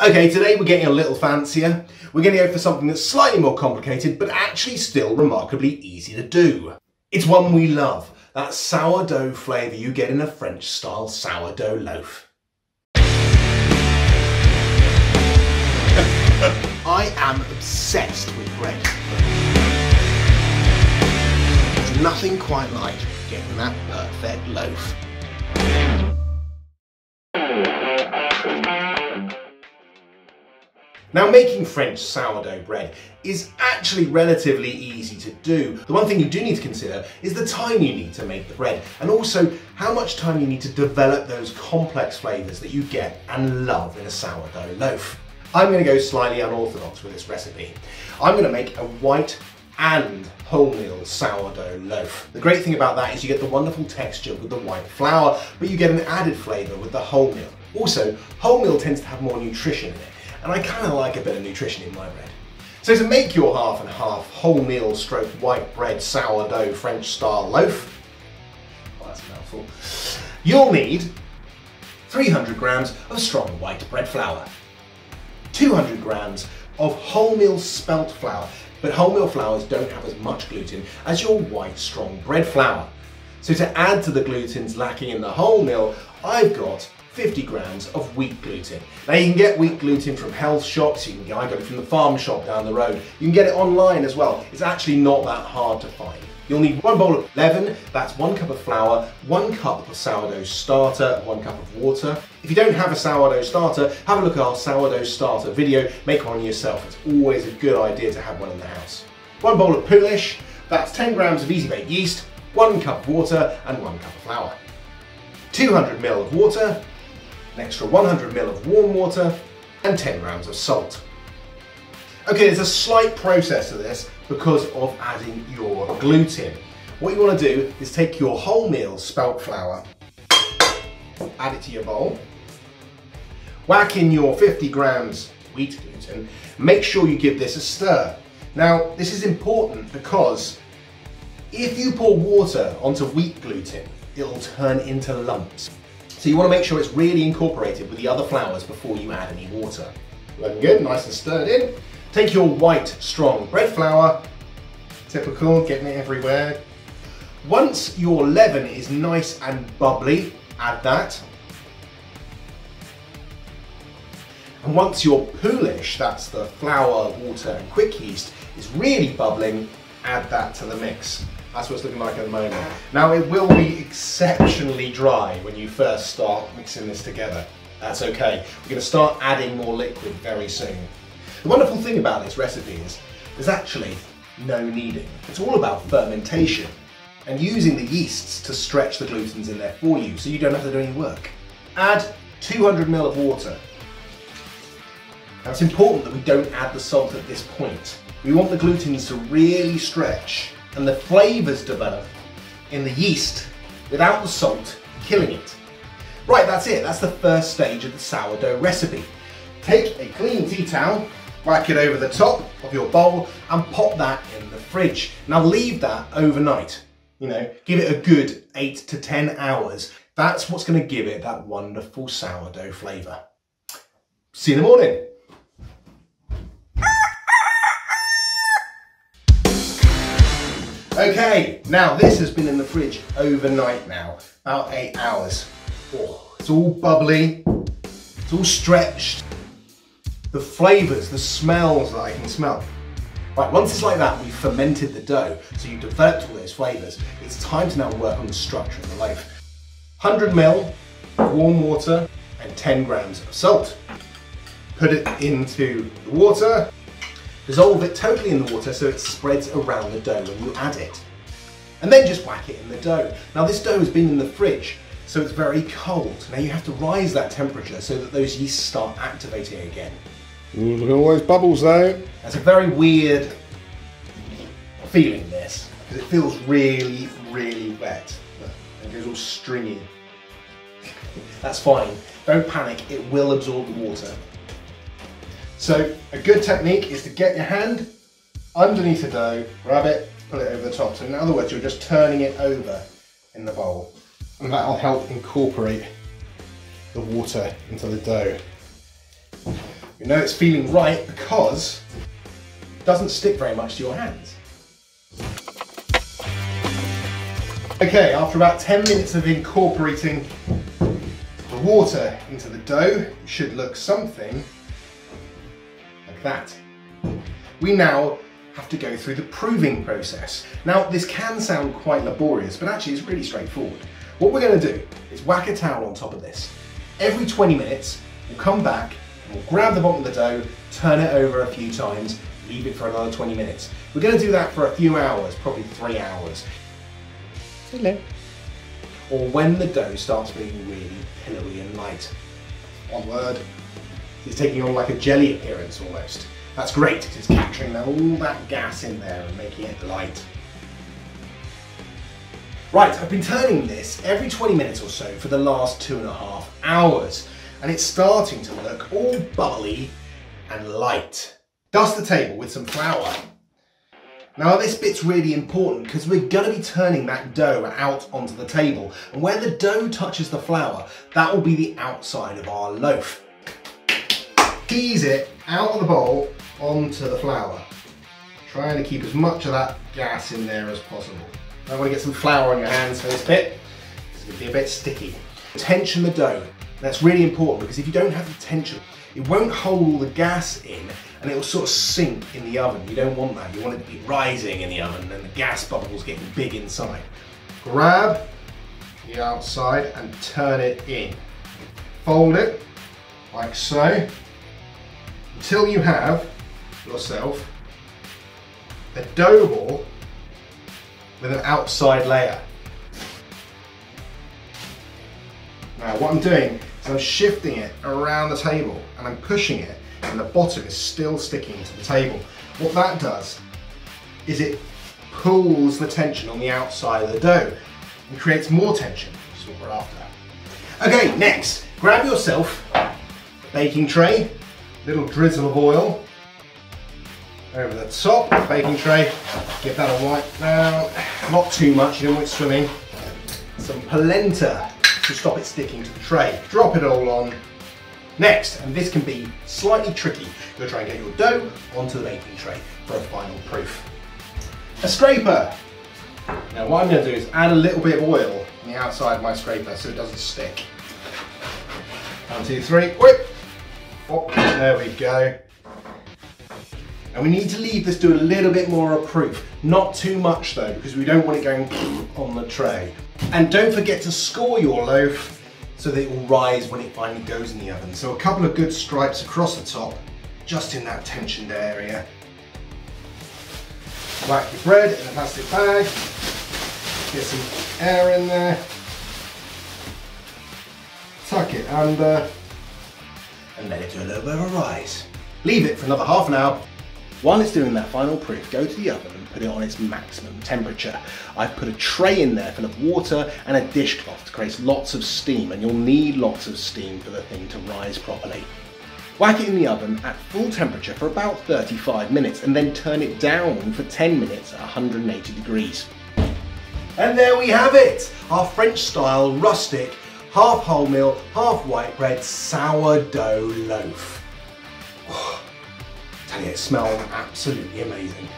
Okay, today we're getting a little fancier. We're going to go for something that's slightly more complicated, but actually still remarkably easy to do. It's one we love, that sourdough flavour you get in a French-style sourdough loaf. I am obsessed with bread. There's nothing quite like getting that perfect loaf. Now, making French sourdough bread is actually relatively easy to do. The one thing you do need to consider is the time you need to make the bread, and also how much time you need to develop those complex flavours that you get and love in a sourdough loaf. I'm going to go slightly unorthodox with this recipe. I'm going to make a white and wholemeal sourdough loaf. The great thing about that is you get the wonderful texture with the white flour, but you get an added flavour with the wholemeal. Also, wholemeal tends to have more nutrition in it, and I kind of like a bit of nutrition in my bread. So to make your half and half wholemeal stroke white bread sourdough French style loaf, well, that's a mouthful, you'll need 300 grams of strong white bread flour, 200 grams of wholemeal spelt flour, but wholemeal flours don't have as much gluten as your white strong bread flour. So to add to the glutens lacking in the wholemeal, I've got 50 grams of wheat gluten. Now you can get wheat gluten from health shops, I got it from the farm shop down the road. You can get it online as well. It's actually not that hard to find. You'll need 1 bowl of leaven, that's 1 cup of flour, 1 cup of sourdough starter, 1 cup of water. If you don't have a sourdough starter, have a look at our sourdough starter video, make one yourself. It's always a good idea to have one in the house. 1 bowl of poolish, that's 10 grams of easy bake yeast, 1 cup of water and 1 cup of flour. 200 ml of water, an extra 100 ml of warm water and 10 grams of salt. Okay, there's a slight process to this because of adding your gluten. What you want to do is take your wholemeal spelt flour, add it to your bowl, whack in your 50 grams wheat gluten, make sure you give this a stir. Now, this is important because if you pour water onto wheat gluten, it'll turn into lumps. So you want to make sure it's really incorporated with the other flours before you add any water. Looking good, nice and stirred in. Take your white, strong bread flour, typical, getting it everywhere. Once your leaven is nice and bubbly, add that. And once your poolish, that's the flour, water and quick yeast, is really bubbling, add that to the mix. That's what it's looking like at the moment. Now it will be exceptionally dry when you first start mixing this together. That's okay. We're going to start adding more liquid very soon. The wonderful thing about this recipe is there's actually no kneading. It's all about fermentation and using the yeasts to stretch the glutens in there for you so you don't have to do any work. Add 200 ml of water. Now it's important that we don't add the salt at this point. We want the glutens to really stretch and the flavours develop in the yeast without the salt killing it. Right, that's it. That's the first stage of the sourdough recipe. Take a clean tea towel, whack it over the top of your bowl and pop that in the fridge. Now leave that overnight. Give it a good 8 to 10 hours. That's what's going to give it that wonderful sourdough flavour. See you in the morning. Okay, now this has been in the fridge overnight now, about 8 hours. Oh, it's all bubbly, it's all stretched. The flavours, the smells that I can smell. Right, once it's like that, we've fermented the dough, so you've developed all those flavours. It's time to now work on the structure of the loaf. 100 ml of warm water and 10 grams of salt. Put it into the water. Dissolve it totally in the water so it spreads around the dough when you add it. And then just whack it in the dough. Now this dough has been in the fridge, so it's very cold. Now you have to rise that temperature so that those yeasts start activating again. Look at all those bubbles though. That's a very weird feeling, this, because it feels really, really wet. It goes all stringy. That's fine. Don't panic, it will absorb the water. So a good technique is to get your hand underneath the dough, grab it, put it over the top. So in other words, you're just turning it over in the bowl. And that'll help incorporate the water into the dough. You know it's feeling right because it doesn't stick very much to your hands. Okay, after about 10 minutes of incorporating the water into the dough, it should look something like that. We now have to go through the proving process. Now, this can sound quite laborious, but actually it's really straightforward. What we're going to do is whack a towel on top of this. Every 20 minutes, we'll come back and we'll grab the bottom of the dough, turn it over a few times, leave it for another 20 minutes. We're going to do that for a few hours, probably 3 hours. Hello. Or when the dough starts being really pillowy and light. One word. It's taking on like a jelly appearance almost. That's great because it's capturing all that gas in there and making it light. Right, I've been turning this every 20 minutes or so for the last 2.5 hours, and it's starting to look all bubbly and light. Dust the table with some flour. Now this bit's really important because we're going to be turning that dough out onto the table, and where the dough touches the flour, that will be the outside of our loaf. Tease it out of the bowl onto the flour, trying to keep as much of that gas in there as possible. I want to get some flour on your hands for this bit. It's going to be a bit sticky. Tension the dough. That's really important because if you don't have the tension, it won't hold all the gas in and it will sort of sink in the oven. You don't want that. You want it to be rising in the oven and the gas bubbles getting big inside. Grab the outside and turn it in. Fold it like so until you have yourself a dough ball with an outside layer. Now what I'm doing is I'm shifting it around the table and I'm pushing it and the bottom is still sticking to the table. What that does is it pulls the tension on the outside of the dough and creates more tension, which is what we're after. Okay, next, grab yourself a baking tray, little drizzle of oil over the top of the baking tray. Give that a wipe down, not too much, you don't want it swimming. Some polenta to stop it sticking to the tray. Drop it all on. Next, and this can be slightly tricky, you'll try and get your dough onto the baking tray for a final proof. A scraper. Now what I'm going to do is add a little bit of oil on the outside of my scraper so it doesn't stick. 1, 2, 3, whip. Oh, there we go. And we need to leave this to a little bit more of a proof. Not too much though, because we don't want it going on the tray. And don't forget to score your loaf so that it will rise when it finally goes in the oven. So a couple of good stripes across the top, just in that tensioned area. Whack your bread in a plastic bag. Get some air in there. Tuck it under. And let it do a little bit of a rise. Leave it for another half an hour. While it's doing that final proof, go to the oven and put it on its maximum temperature. I've put a tray in there full of water and a dishcloth to create lots of steam, and you'll need lots of steam for the thing to rise properly. Whack it in the oven at full temperature for about 35 minutes and then turn it down for 10 minutes at 180 degrees. And there we have it! Our French style, rustic, half wholemeal, half white bread sourdough loaf. Oh, I tell you, it smells absolutely amazing.